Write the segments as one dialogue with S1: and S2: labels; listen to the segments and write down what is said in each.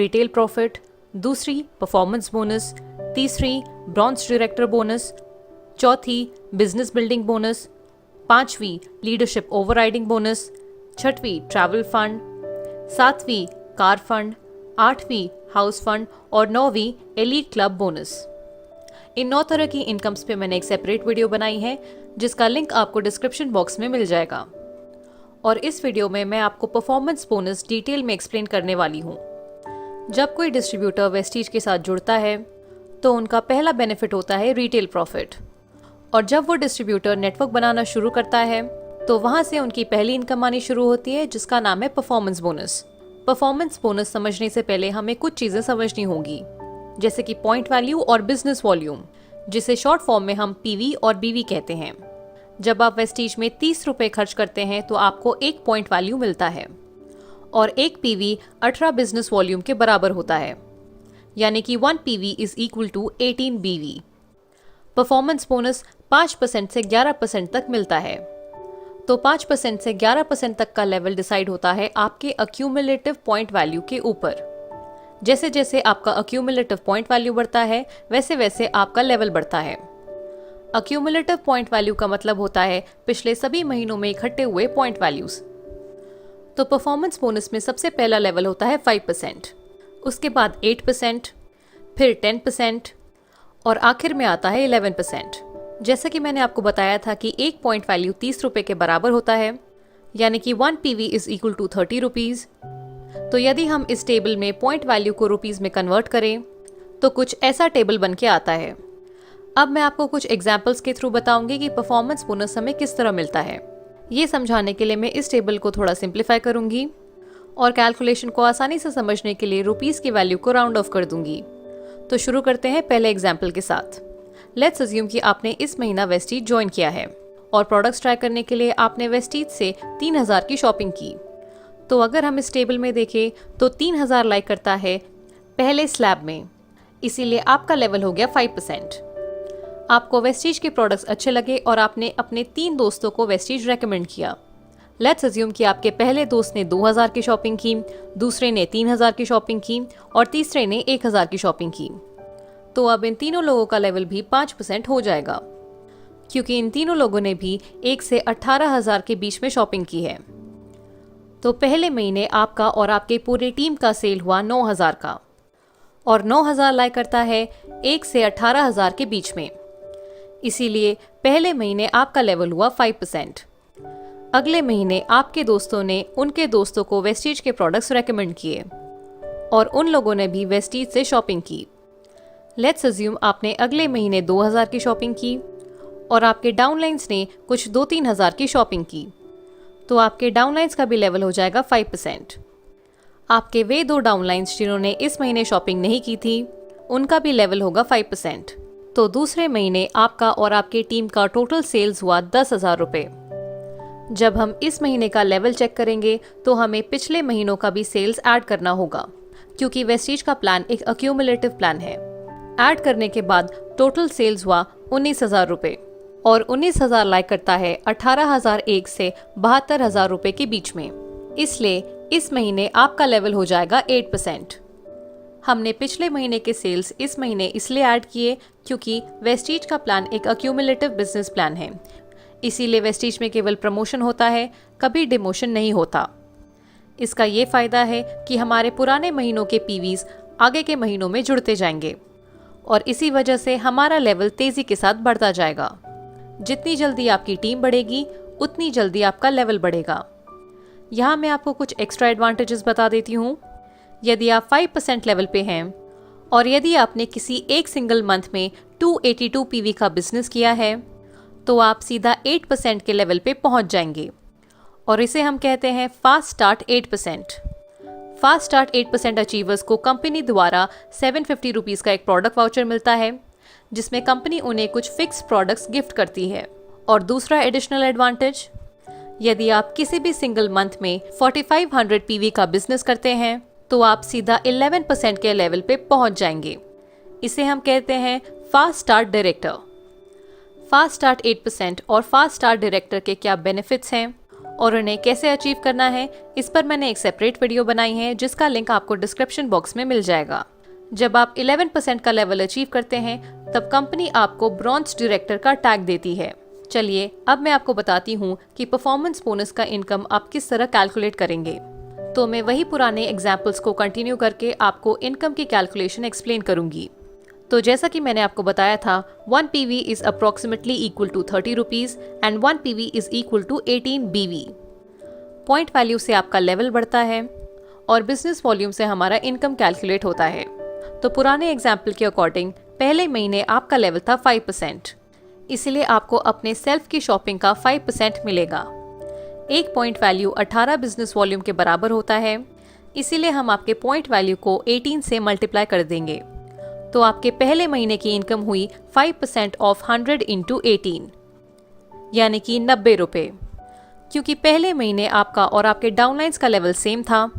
S1: Retail profit, दूसरी performance bonus, तीसरी bronze director bonus, चौथी बिजनेस बिल्डिंग बोनस, पांचवी लीडरशिप ओवरराइडिंग बोनस, छठवीं ट्रैवल फंड, सातवीं कार फंड, आठवीं हाउस फंड और नौवीं एलीट क्लब बोनस। इन 9 तरह की इनकम्स पे मैंने एक सेपरेट वीडियो बनाई है जिसका लिंक आपको डिस्क्रिप्शन बॉक्स में मिल जाएगा। और इस वीडियो में मैं आपको परफॉर्मेंस बोनस डिटेल में एक्सप्लेन करने वाली हूँ। जब कोई डिस्ट्रीब्यूटर वेस्टीज के साथ जुड़ता है तो उनका पहला बेनिफिट होता है रिटेल प्रॉफिट, और जब वो डिस्ट्रीब्यूटर नेटवर्क बनाना शुरू करता है तो वहाँ से उनकी पहली इनकम आनी शुरू होती है जिसका नाम है परफॉर्मेंस बोनस। परफॉर्मेंस बोनस समझने से पहले हमें कुछ चीज़ें समझनी होंगी, जैसे कि पॉइंट वैल्यू और बिजनेस वॉल्यूम, जिसे शॉर्ट फॉर्म में हम पीवी और बीवी कहते हैं। जब आप वेस्टीज में 30 रुपये खर्च करते हैं तो आपको 1 पॉइंट वैल्यू मिलता है और 1 पीवी 18 बिजनेस वॉल्यूम के बराबर होता है, यानी कि 1 पीवी इज इक्वल टू 18 बीवी। परफॉर्मेंस बोनस 5% से 11% तक मिलता है। तो 5% से 11% तक का लेवल डिसाइड होता है आपके अक्यूमुलेटिव पॉइंट वैल्यू के ऊपर। जैसे जैसे आपका अक्यूमुलेटिव पॉइंट वैल्यू बढ़ता है वैसे वैसे आपका लेवल बढ़ता है। अक्यूमुलेटिव पॉइंट वैल्यू का मतलब होता है पिछले सभी महीनों में इकट्ठे हुए पॉइंट वैल्यूज। तो परफॉर्मेंस बोनस में सबसे पहला लेवल होता है 5%, उसके बाद 8%, फिर 10% और आखिर में आता है 11%। जैसा कि मैंने आपको बताया था कि 1 पॉइंट वैल्यू 30 रुपये के बराबर होता है, यानी कि 1 PV is equal to 30 rupees. तो यदि हम इस टेबल में पॉइंट वैल्यू को रुपीज़ में कन्वर्ट करें तो कुछ ऐसा टेबल बन के आता है। अब मैं आपको कुछ एग्जाम्पल्स के थ्रू बताऊंगी कि परफॉर्मेंस बोनस हमें किस तरह मिलता है। ये समझाने के लिए मैं इस टेबल को थोड़ा सिंप्लीफाई करूंगी और कैलकुलेशन को आसानी से समझने के लिए रुपीज़ की वैल्यू को राउंड ऑफ कर दूंगी। तो शुरू करते हैं पहले एग्जाम्पल के साथ। लेट्स अज्यूम कि आपने इस महीना वेस्टीज ज्वाइन किया है और प्रोडक्ट्स ट्राई करने के लिए आपने वेस्टीज से 3000 की शॉपिंग की। तो अगर हम इस टेबल में देखें तो 3000 लाइक करता है पहले स्लैब में, इसीलिए आपका लेवल हो गया 5%। आपको वेस्टीज के प्रोडक्ट्स अच्छे लगे और आपने अपने 3 दोस्तों को वेस्टीज रेकमेंड किया। लेट्स अज्यूम कि आपके पहले दोस्त ने 2000 की शॉपिंग की, दूसरे ने 3000 की शॉपिंग की और तीसरे ने 1000 की शॉपिंग की। तो अब इन तीनों लोगों का लेवल भी 5% हो जाएगा, क्योंकि इन तीनों लोगों ने भी 1 से 18,000 के बीच में शॉपिंग की है। तो पहले महीने आपका और आपके पूरे टीम का सेल हुआ 9000 का, और 9000 लाइक करता है 1 से 18,000 के बीच में, इसीलिए पहले महीने आपका लेवल हुआ 5%। अगले महीने आपके दोस्तों ने उनके दोस्तों को वेस्टीज के प्रोडक्ट्स रेकमेंड किए और उन लोगों ने भी वेस्टीज से शॉपिंग की। लेट्स अज्यूम आपने अगले महीने 2000 की शॉपिंग की और आपके डाउनलाइंस ने कुछ 2-3 हज़ार की शॉपिंग की। तो आपके डाउनलाइंस का भी लेवल हो जाएगा 5%। आपके वे 2 डाउनलाइंस जिन्होंने इस महीने शॉपिंग नहीं की थी उनका भी लेवल होगा 5%। तो दूसरे महीने आपका और आपके टीम का टोटल सेल्स हुआ 10,000 रुपये। जब हम इस महीने का लेवल चेक करेंगे तो हमें पिछले महीनों का भी सेल्स ऐड करना होगा, क्योंकि वेस्टीज का प्लान एक अक्यूमुलेटिव प्लान है। ऐड करने के बाद टोटल सेल्स हुआ 19,000 रुपये, और 19,000 लाइक करता है 18,001 से 72,000 रुपये के बीच में, इसलिए इस महीने आपका लेवल हो जाएगा 8%। हमने पिछले महीने के सेल्स इस महीने इसलिए ऐड किए क्योंकि वेस्टीज का प्लान एक अक्यूमुलेटिव बिजनेस प्लान है, इसीलिए वेस्टीज में केवल प्रमोशन होता है, कभी डिमोशन नहीं होता। इसका ये फायदा है कि हमारे पुराने महीनों के पीवीज आगे के महीनों में जुड़ते जाएंगे और इसी वजह से हमारा लेवल तेजी के साथ बढ़ता जाएगा। जितनी जल्दी आपकी टीम बढ़ेगी उतनी जल्दी आपका लेवल बढ़ेगा। यहाँ मैं आपको कुछ एक्स्ट्रा एडवांटेजेस बता देती हूँ। यदि आप 5% लेवल पे हैं और यदि आपने किसी एक सिंगल मंथ में 282 पीवी का बिजनेस किया है तो आप सीधा 8% के लेवल पे पहुँच जाएंगे, और इसे हम कहते हैं fast start 8%। Fast start 8% achievers को कंपनी द्वारा 750 रुपीज़ का एक प्रोडक्ट वाउचर मिलता है, जिसमें कंपनी उन्हें कुछ फिक्स प्रोडक्ट्स गिफ्ट करती है। और दूसरा एडिशनल एडवांटेज, यदि आप किसी भी सिंगल मंथ में 4500 पीवी का बिजनेस करते हैं तो आप सीधा 11% के लेवल पे पहुंच जाएंगे। इसे हम कहते हैं fast start director. Fast start 8% और फास्ट स्टार्ट डायरेक्टर के क्या बेनिफिट्स हैं और उन्हें कैसे अचीव करना है, इस पर मैंने एक सेपरेट वीडियो बनाई है जिसका लिंक आपको डिस्क्रिप्शन बॉक्स में मिल जाएगा। जब आप 11% का लेवल अचीव करते हैं तब कंपनी आपको ब्रॉन्ज डायरेक्टर का टैग देती है। चलिए अब मैं आपको बताती हूँ कि परफॉर्मेंस बोनस का इनकम आप किस तरह कैलकुलेट करेंगे। तो मैं वही पुराने एग्जाम्पल्स को कंटिन्यू करके आपको इनकम की कैलकुलेशन एक्सप्लेन करूंगी। तो जैसा कि मैंने आपको बताया था, 1 PV is approximately equal to 30 rupees and 1 PV is equal to 18 BV। Point value से आपका लेवल बढ़ता है और बिजनेस वॉल्यूम से हमारा इनकम कैलकुलेट होता है। तो पुराने एग्जाम्पल के अकॉर्डिंग पहले महीने आपका लेवल था 5%, इसलिए आपको अपने सेल्फ की शॉपिंग का 5% मिलेगा। एक पॉइंट वैल्यू 18 बिजनेस वॉल्यूम के बराबर होता है, इसीलिए हम आपके पॉइंट वैल्यू को 18 से मल्टीप्लाई कर देंगे। तो आपके पहले महीने की इनकम हुई 5% ऑफ 100 इंटू 18 यानी कि 90 रुपये। क्योंकि पहले महीने आपका और आपके डाउनलाइंस का लेवल सेम था,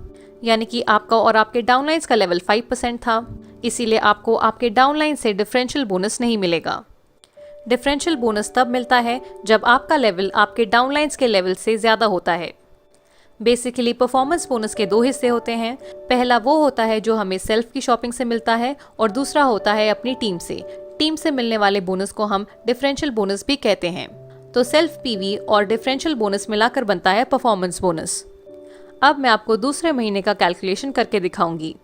S1: यानी कि आपका और आपके डाउनलाइंस का लेवल 5% था, इसीलिए आपको आपके डाउनलाइन से डिफरेंशियल बोनस नहीं मिलेगा। डिफरेंशियल बोनस तब मिलता है जब आपका लेवल आपके डाउनलाइंस के लेवल से ज़्यादा होता है। बेसिकली परफॉर्मेंस बोनस के 2 हिस्से होते हैं। पहला वो होता है जो हमें सेल्फ की शॉपिंग से मिलता है और दूसरा होता है अपनी टीम से। टीम से मिलने वाले बोनस को हम डिफरेंशियल बोनस भी कहते हैं। तो सेल्फ पीवी और डिफरेंशियल बोनस मिलाकर बनता है परफॉर्मेंस बोनस। अब मैं आपको दूसरे महीने का कैलकुलेशन करके दिखाऊंगी।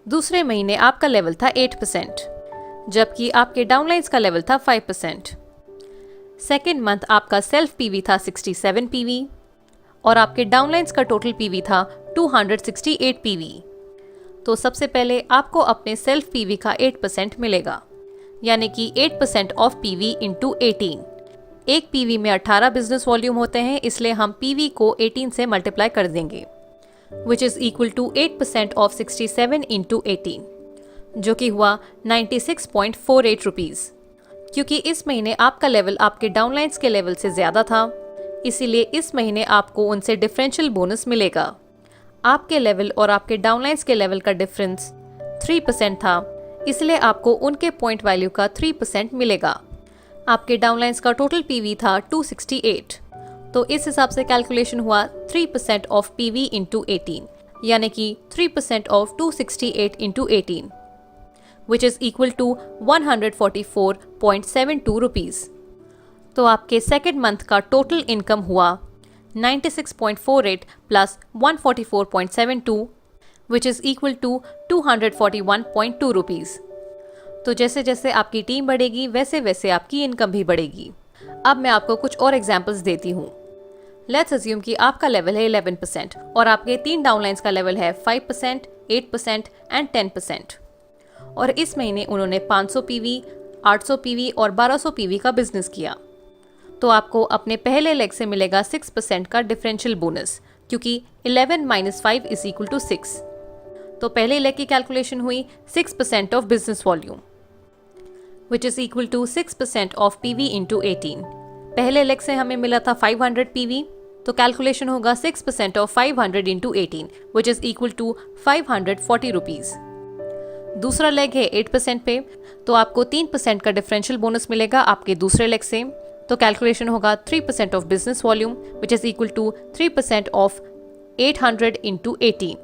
S1: दूसरे महीने आपका लेवल था 8%, जबकि आपके डाउनलाइंस का लेवल था 5%। सेकेंड मंथ आपका सेल्फ पीवी था 67 पीवी और आपके डाउनलाइंस का टोटल पीवी था 268 पीवी। तो सबसे पहले आपको अपने सेल्फ पीवी का 8% मिलेगा, यानी कि 8% ऑफ पीवी इंटू 18। एक पीवी में 18 बिजनेस वॉल्यूम होते हैं, इसलिए हम पीवी को 18 से मल्टीप्लाई कर देंगे, which is equal to 8% of 67 into 18, जो कि हुआ 96.48 रुपीज़। क्योंकि इस महीने आपका लेवल आपके डाउनलाइंस के लेवल से ज़्यादा था, इसीलिए इस महीने आपको उनसे डिफरेंशियल बोनस मिलेगा। आपके लेवल और आपके डाउनलाइंस के लेवल का डिफरेंस 3% था, इसलिए आपको उनके पॉइंट वैल्यू का 3% मिलेगा। आपके डाउनलाइंस का टोटल पीवी था 268, तो इस हिसाब से कैलकुलेशन हुआ 3% ऑफ पीवी इंटू 18, यानी कि 3% of 268 into 18, which is equal to 144.72 rupees. तो आपके सेकेंड मंथ का टोटल इनकम हुआ 96.48 plus 144.72, which is equal to 241.2 rupees. तो जैसे जैसे आपकी टीम बढ़ेगी वैसे वैसे आपकी इनकम भी बढ़ेगी। अब मैं आपको कुछ और एग्जांपल्स देती हूँ। लेट्स अज्यूम कि आपका लेवल है 11% और आपके 3 डाउनलाइंस का लेवल है 5%, 8% एंड 10%। और इस महीने उन्होंने 500 पीवी, 800 पीवी और 1200 पीवी का बिजनेस किया। तो आपको अपने पहले लेग से मिलेगा 6% का डिफरेंशियल बोनस, क्योंकि 11 माइनस 5 इज इक्वल टू 6। तो पहले लेग की कैलकुलेशन हुई 6% of business volume, which is equal to 6% of PV into 18। पहले लेग से हमें मिला था 500 पीवी, तो कैलकुलेशन होगा 6% of 500 into 18, which is equal to 540 rupees. दूसरा लेग है 8% पे, तो आपको 3% का डिफरेंशियल बोनस मिलेगा आपके दूसरे लेग से। तो कैलकुलेशन होगा 3% of business volume, which is equal to 3% of 800 into 18,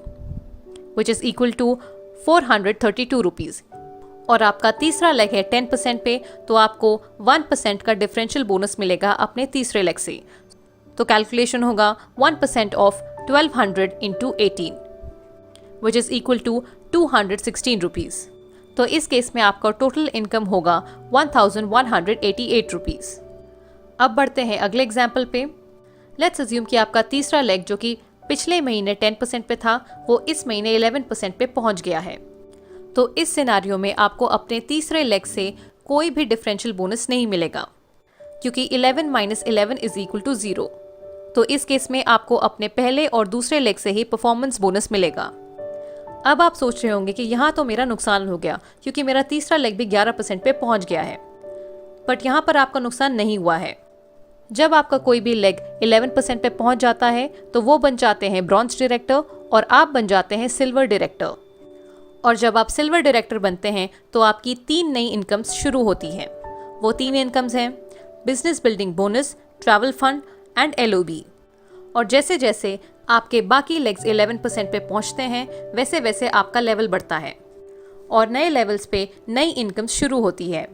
S1: which is equal to 432 rupees. और आपका तीसरा लेग है 10% पे, तो आपको 1% का डिफरेंशियल बोनस मिलेगा अपने तीसरे लेग से। तो कैलकुलेशन होगा 1% of 1200 into 18, which is equal to 216 rupees. तो इस केस में आपका टोटल इनकम होगा 1188 रुपीज़। अब बढ़ते हैं अगले एग्जाम्पल पे। लेट्स अज्यूम कि आपका तीसरा लेग जो कि पिछले महीने 10% पे था, वो इस महीने 11% पे पहुंच गया है। तो इस सिनारियो में आपको अपने तीसरे लेग से कोई भी डिफरेंशियल बोनस नहीं मिलेगा, क्योंकि 11 माइनस 11 इज इक्वल टू 0। तो इस केस में आपको अपने पहले और दूसरे लेग से ही परफॉर्मेंस बोनस मिलेगा। अब आप सोच रहे होंगे कि यहाँ तो मेरा नुकसान हो गया, क्योंकि मेरा तीसरा लेग भी 11% पे पहुंच गया है। बट यहाँ पर आपका नुकसान नहीं हुआ है। जब आपका कोई भी लेग 11% पे पहुंच जाता है तो वो बन जाते हैं ब्रॉन्ज डायरेक्टर और आप बन जाते हैं सिल्वर डायरेक्टर। और जब आप सिल्वर डायरेक्टर बनते हैं तो आपकी 3 नई इनकम्स शुरू होती हैं। वो 3 इनकम्स हैं business building bonus, travel fund and LOB। और जैसे जैसे आपके बाकी लेग्स 11% पे पहुंचते हैं वैसे वैसे आपका लेवल बढ़ता है और नए लेवल्स पे नई इनकम शुरू होती है।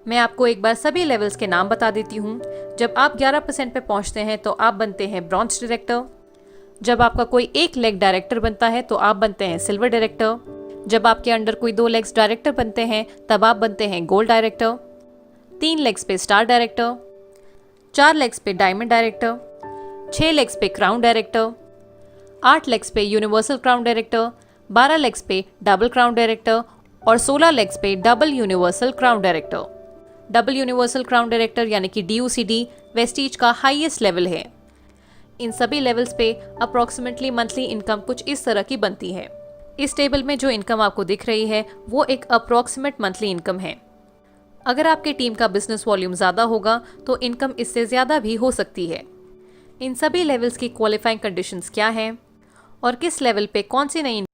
S1: मैं आपको एक बार सभी लेवल्स के नाम बता देती हूँ। जब आप 11% पे पहुंचते हैं तो आप बनते हैं ब्रॉन्ज डायरेक्टर। जब आपका कोई एक लेग डायरेक्टर बनता है तो आप बनते हैं सिल्वर डायरेक्टर। जब आपके अंडर कोई 2 लेग्स डायरेक्टर बनते हैं तब आप बनते हैं गोल्ड डायरेक्टर। 3 लेग्स पे स्टार डायरेक्टर, 4 लेग्स पे डायमंड डायरेक्टर, 6 लेग्स पे क्राउन डायरेक्टर, 8 लेग्स पे यूनिवर्सल क्राउन डायरेक्टर, 12 लेग्स पे डबल क्राउन डायरेक्टर और 16 लेग्स पे double universal crown director. Double universal crown director यानी कि DUCD वेस्टीज का हाईएस्ट लेवल है। इन सभी लेवल्स पे अप्रॉक्सीमेटली मंथली इनकम कुछ इस तरह की बनती है। इस टेबल में जो इनकम आपको दिख रही है वो एक अप्रॉक्सीमेट मंथली इनकम है। अगर आपकी टीम का बिजनेस वॉल्यूम ज़्यादा होगा तो इनकम इससे ज़्यादा भी हो सकती है। इन सभी लेवल्स की क्वालिफाइंग कंडीशंस क्या हैं और किस लेवल पे कौन सी नई